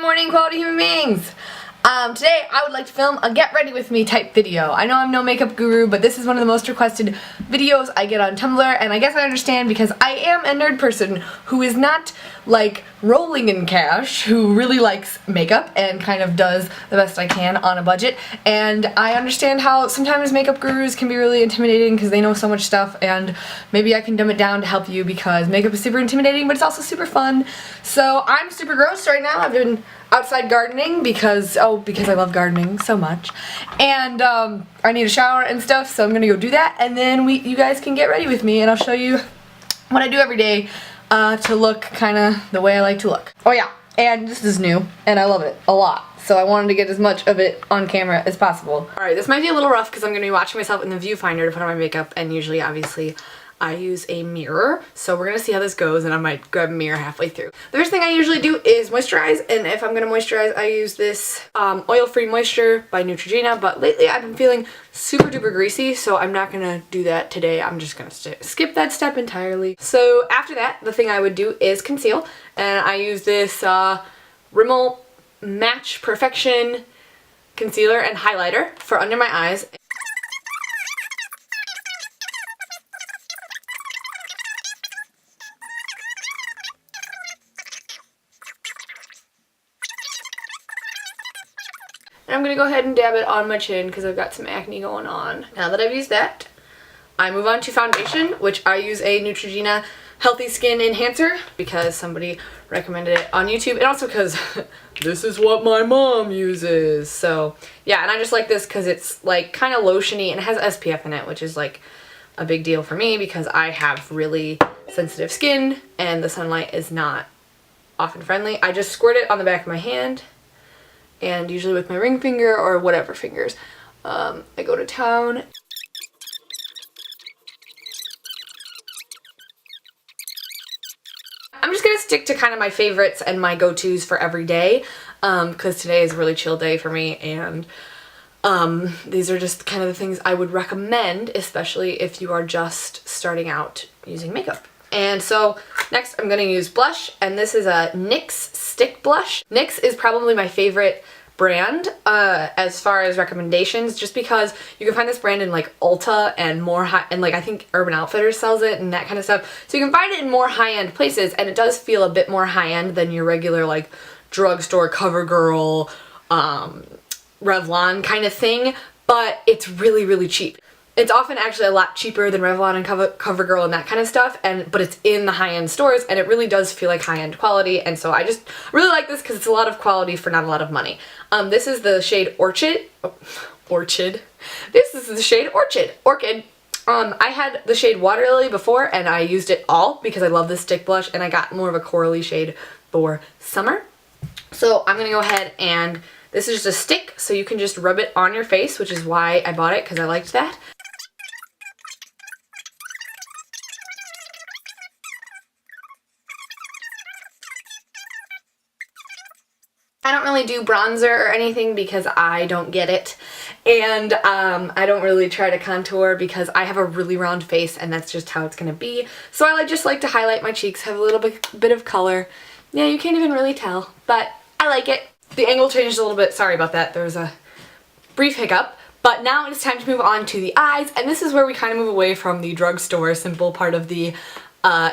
morning, quality human beings! Today I would like to film a get ready with me type video. I know I'm no makeup guru, but this is one of the most requested videos I get on Tumblr, and I guess I understand because I am a nerd person who is not like rolling in cash, who really likes makeup and kind of does the best I can on a budget, and I understand how sometimes makeup gurus can be really intimidating because they know so much stuff, and maybe I can dumb it down to help you because makeup is super intimidating, but it's also super fun. So I'm super gross right now. I've been outside gardening because I love gardening so much, and I need a shower and stuff, so I'm gonna go do that, and then you guys can get ready with me and I'll show you what I do every day to look kinda the way I like to look. Oh yeah, and this is new and I love it a lot, so I wanted to get as much of it on camera as possible. Alright, this might be a little rough because I'm gonna be watching myself in the viewfinder to put on my makeup, and usually obviously I use a mirror, so we're gonna see how this goes, and I might grab a mirror halfway through. The first thing I usually do is moisturize, and if I'm gonna moisturize, I use this oil-free moisture by Neutrogena, but lately I've been feeling super duper greasy, so I'm not gonna do that today. I'm just gonna skip that step entirely. So after that, the thing I would do is conceal, and I use this Rimmel Match Perfection concealer and highlighter for under my eyes. I'm gonna go ahead and dab it on my chin because I've got some acne going on. Now that I've used that, I move on to foundation, which I use a Neutrogena Healthy Skin Enhancer because somebody recommended it on YouTube, and also because this is what my mom uses. So yeah, and I just like this because it's like kind of lotiony and it has SPF in it, which is like a big deal for me because I have really sensitive skin and the sunlight is not often friendly. I just squirt it on the back of my hand, and usually with my ring finger or whatever fingers, I go to town. I'm just gonna stick to kind of my favorites and my go-tos for every day, because today is a really chill day for me, and these are just kind of the things I would recommend, especially if you are just starting out using makeup. And so next I'm going to use blush, and this is a NYX stick blush. NYX is probably my favorite brand as far as recommendations, just because you can find this brand in like Ulta and more high, and like I think Urban Outfitters sells it and that kind of stuff. So you can find it in more high-end places, and it does feel a bit more high-end than your regular like drugstore CoverGirl, Revlon kind of thing, but it's really, really cheap. It's often actually a lot cheaper than Revlon and CoverGirl and that kind of stuff, but it's in the high-end stores, and it really does feel like high-end quality, and so I just really like this because it's a lot of quality for not a lot of money. This is the shade Orchid. This is the shade Orchid. I had the shade Water Lily before, and I used it all because I love this stick blush, and I got more of a corally shade for summer. So I'm gonna go ahead, and this is just a stick, so you can just rub it on your face, which is why I bought it, because I liked that. I don't really do bronzer or anything because I don't get it, and I don't really try to contour because I have a really round face and that's just how it's gonna be. So I just like to highlight my cheeks, have a little bit of color. Yeah, you can't even really tell, but I like it. The angle changed a little bit, sorry about that, there was a brief hiccup. But now it's time to move on to the eyes, and this is where we kind of move away from the drugstore simple part of the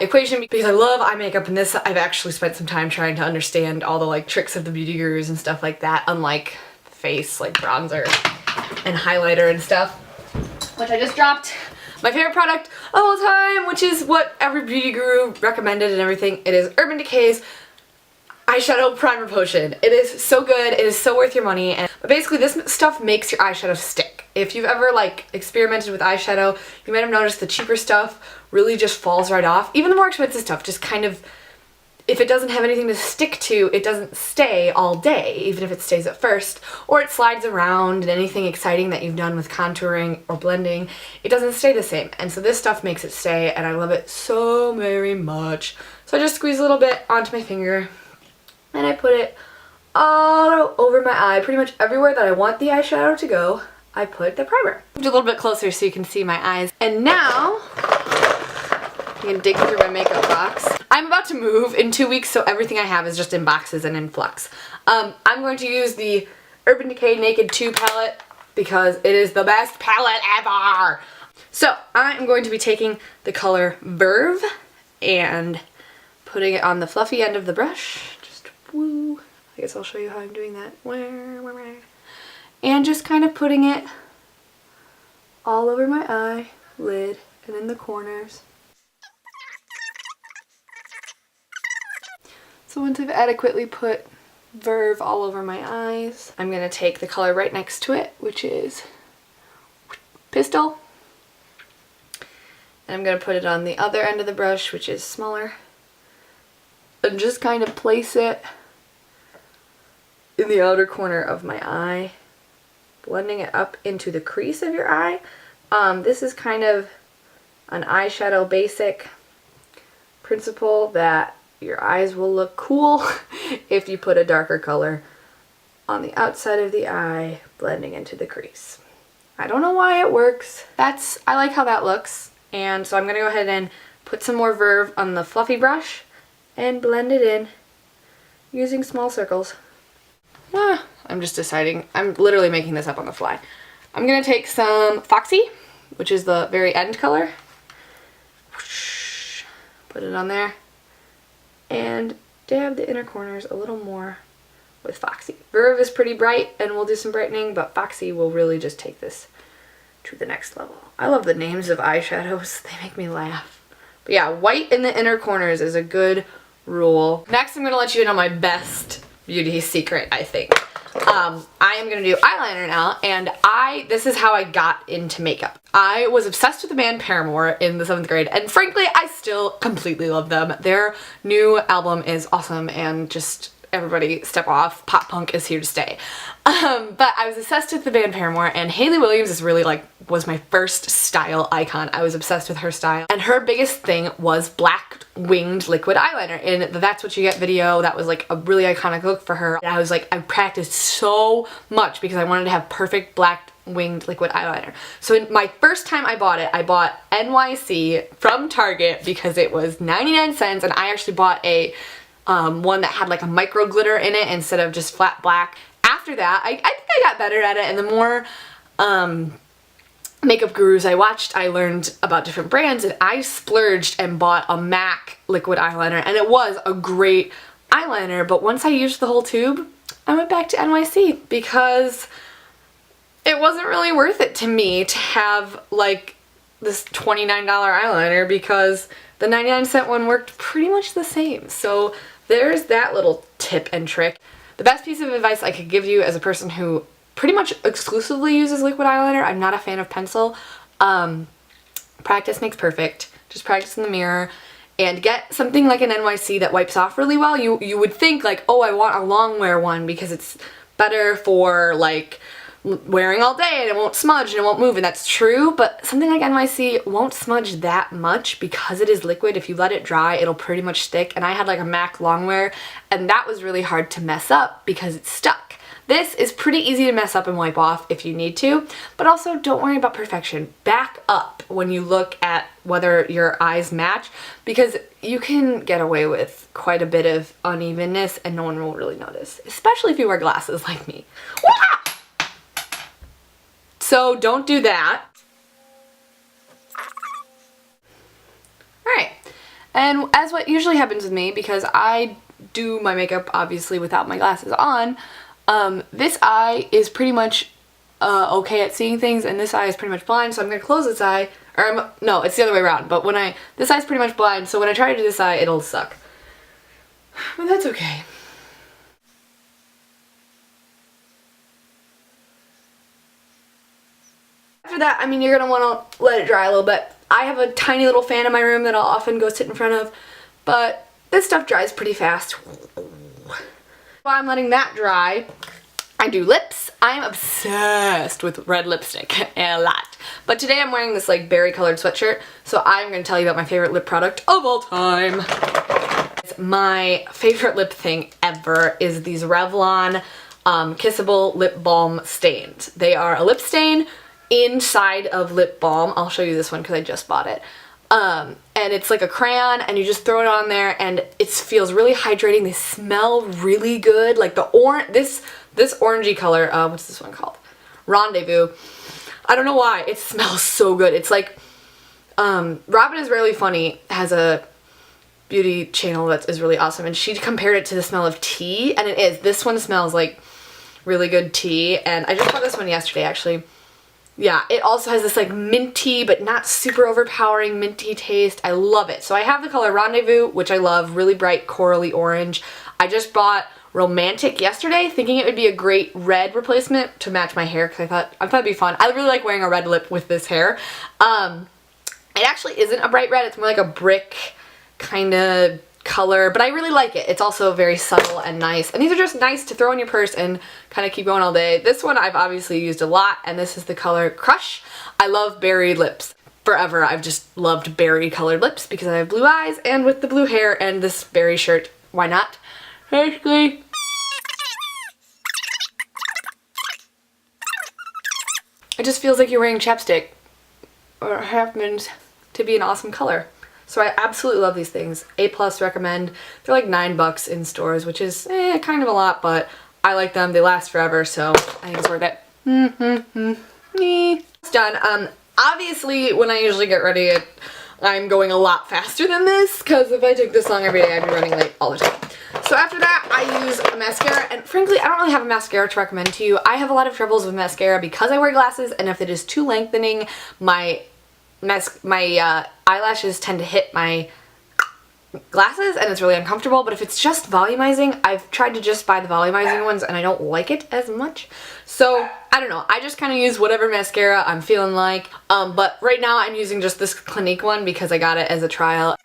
equation, because I love eye makeup, and this I've actually spent some time trying to understand all the like tricks of the beauty gurus and stuff like that, unlike face like bronzer and highlighter and stuff, which I just dropped my favorite product of all time, which is what every beauty guru recommended and everything. It is Urban Decay's eyeshadow primer potion. It is so good, it is so worth your money, but basically this stuff makes your eyeshadow stick. If you've ever like experimented with eyeshadow, you might have noticed the cheaper stuff really just falls right off. Even the more expensive stuff just kind of, if it doesn't have anything to stick to, it doesn't stay all day, even if it stays at first, or it slides around, and anything exciting that you've done with contouring or blending, it doesn't stay the same. And so this stuff makes it stay, and I love it so very much. So I just squeeze a little bit onto my finger, and I put it all over my eye, pretty much everywhere that I want the eyeshadow to go. I put the primer. A little bit closer so you can see my eyes. And now I'm gonna dig through my makeup box. I I'm about to move in 2 weeks, so everything I have is just in boxes and in flux. I'm going to use the Urban Decay Naked 2 palette because it is the best palette ever. So I'm going to be taking the color Verve and putting it on the fluffy end of the brush. Just woo. I guess I'll show you how I'm doing that. And just kind of putting it all over my eyelid and in the corners. So once I've adequately put Verve all over my eyes, I'm going to take the color right next to it, which is Pistol. And I'm going to put it on the other end of the brush, which is smaller. And just kind of place it in the outer corner of my eye, blending it up into the crease of your eye. This is kind of an eyeshadow basic principle that your eyes will look cool if you put a darker color on the outside of the eye, blending into the crease. I don't know why it works. I like how that looks. And so I'm going to go ahead and put some more Verve on the fluffy brush and blend it in using small circles. I'm just deciding. I'm literally making this up on the fly. I'm going to take some Foxy, which is the very end color. Put it on there. And dab the inner corners a little more with Foxy. Verve is pretty bright and we'll do some brightening, but Foxy will really just take this to the next level. I love the names of eyeshadows. They make me laugh. But yeah, white in the inner corners is a good rule. Next, I'm going to let you in on my best beauty secret, I think. I am going to do eyeliner now, and this is how I got into makeup. I was obsessed with the band Paramore in the 7th grade, and frankly, I still completely love them. Their new album is awesome, and just everybody step off. Pop punk is here to stay. But I was obsessed with the band Paramore, and Hayley Williams is really was my first style icon. I was obsessed with her style, and her biggest thing was black winged liquid eyeliner. In the That's What You Get video, that was like a really iconic look for her. And I was like, I practiced so much because I wanted to have perfect black winged liquid eyeliner. So in my first time I bought it, I bought NYC from Target because it was 99 cents, and I actually bought a one that had like a micro glitter in it instead of just flat black. After that, I think I got better at it, and the more makeup gurus I watched, I learned about different brands, and I splurged and bought a MAC liquid eyeliner, and it was a great eyeliner, but once I used the whole tube, I went back to NYC because it wasn't really worth it to me to have like this $29 eyeliner because the 99-cent one worked pretty much the same. So there's that little tip and trick. The best piece of advice I could give you as a person who pretty much exclusively uses liquid eyeliner, I'm not a fan of pencil, practice makes perfect. Just practice in the mirror and get something like an NYC that wipes off really well. You would think like, oh, I want a long wear one because it's better for like wearing all day and it won't smudge and it won't move, and that's true, but something like NYC won't smudge that much because it is liquid. If you let it dry, it'll pretty much stick, and I had like a MAC longwear, and that was really hard to mess up because it stuck. This is pretty easy to mess up and wipe off if you need to, but also don't worry about perfection. Back up when you look at whether your eyes match, because you can get away with quite a bit of unevenness and no one will really notice, especially if you wear glasses like me. Wah! So don't do that. Alright, and as what usually happens with me, because I do my makeup obviously without my glasses on, this eye is pretty much okay at seeing things, and this eye is pretty much blind, so I'm going to close this eye, or no, it's the other way around, but this eye's pretty much blind, so when I try to do this eye, it'll suck. But that's okay. After that, I mean, you're going to want to let it dry a little bit. I have a tiny little fan in my room that I'll often go sit in front of, but this stuff dries pretty fast. While I'm letting that dry, I do lips. I'm obsessed with red lipstick a lot. But today I'm wearing this like berry colored sweatshirt, so I'm going to tell you about my favorite lip product of all time. My favorite lip thing ever is these Revlon Kissable Lip Balm Stains. They are a lip stain inside of lip balm. I'll show you this one because I just bought it. And it's like a crayon, and you just throw it on there, and it feels really hydrating. They smell really good. Like the this orangey color, what's this one called? Rendezvous. I don't know why, it smells so good. It's like, Robin is Really Funny has a beauty channel that is really awesome, and she compared it to the smell of tea, and it is. This one smells like really good tea, and I just bought this one yesterday, actually. Yeah, it also has this like minty but not super overpowering minty taste. I love it. So I have the color Rendezvous, which I love, really bright corally orange. I just bought Romantic yesterday, thinking it would be a great red replacement to match my hair, because I thought it'd be fun. I really like wearing a red lip with this hair. It actually isn't a bright red, it's more like a brick kind of color, but I really like it. It's also very subtle and nice, and these are just nice to throw in your purse and kind of keep going all day. This one I've obviously used a lot, and this is the color Crush. I love berry lips. Forever I've just loved berry colored lips because I have blue eyes, and with the blue hair and this berry shirt, why not? Basically, it just feels like you're wearing chapstick, or it happens to be an awesome color. So I absolutely love these things. A+ recommend. They're like $9 in stores, which is kind of a lot, but I like them. They last forever, so I think it's worth it. It's done. Obviously, when I usually get ready, I'm going a lot faster than this, because if I took this long every day, I'd be running late all the time. So after that, I use a mascara, and frankly, I don't really have a mascara to recommend to you. I have a lot of troubles with mascara because I wear glasses, and if it is too lengthening, my eyelashes tend to hit my glasses, and it's really uncomfortable. But if it's just volumizing, I've tried to just buy the volumizing ones, and I don't like it as much. So I don't know, I just kind of use whatever mascara I'm feeling like. But right now I'm using just this Clinique one because I got it as a trial.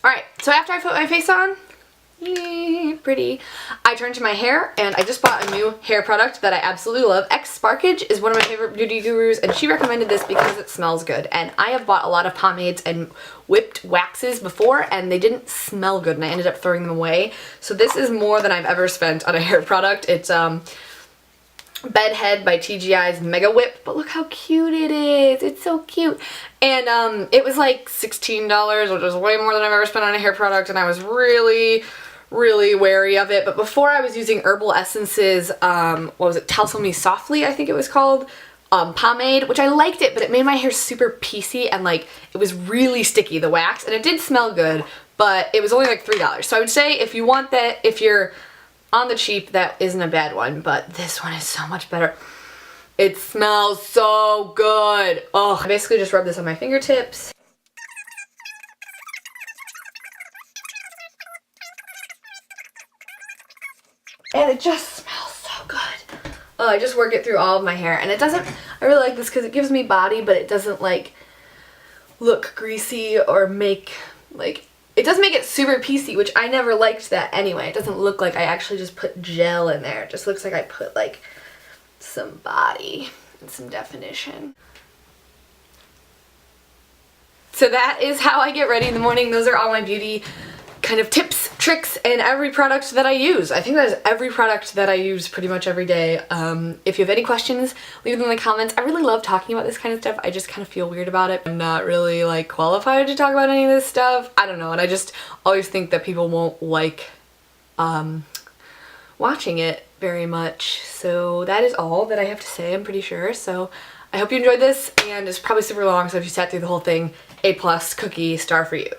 Alright, so after I put my face on, pretty, I turned to my hair, and I just bought a new hair product that I absolutely love. Sparkage is one of my favorite beauty gurus, and she recommended this because it smells good. And I have bought a lot of pomades and whipped waxes before, and they didn't smell good, and I ended up throwing them away. So this is more than I've ever spent on a hair product. It's Bedhead by TGI's Mega Whip, but look how cute it is. It's so cute. And it was like $16, which is way more than I've ever spent on a hair product, and I was really wary of it. But before, I was using Herbal Essence's, what was it, Tousle Me Softly, I think it was called, pomade, which I liked it, but it made my hair super piecey, and like, it was really sticky, the wax, and it did smell good, but it was only like $3. So I would say if you want that, if you're on the cheap, that isn't a bad one, but this one is so much better. It smells so good. Oh, I basically just rub this on my fingertips. And it just smells so good. Oh, I just work it through all of my hair, and it doesn't, I really like this because it gives me body, but it doesn't like look greasy or make like, it does make it super piecey, which I never liked that anyway. It doesn't look like I actually just put gel in there. It just looks like I put like some body and some definition. So that is how I get ready in the morning. Those are all my beauty kind of tips, tricks, and every product that I use. I think that is every product that I use pretty much every day. If you have any questions, leave them in the comments. I really love talking about this kind of stuff. I just kind of feel weird about it. I'm not really like qualified to talk about any of this stuff. I don't know, and I just always think that people won't like watching it very much. So that is all that I have to say, I'm pretty sure. So I hope you enjoyed this, and it's probably super long, so if you sat through the whole thing, A+ cookie star for you.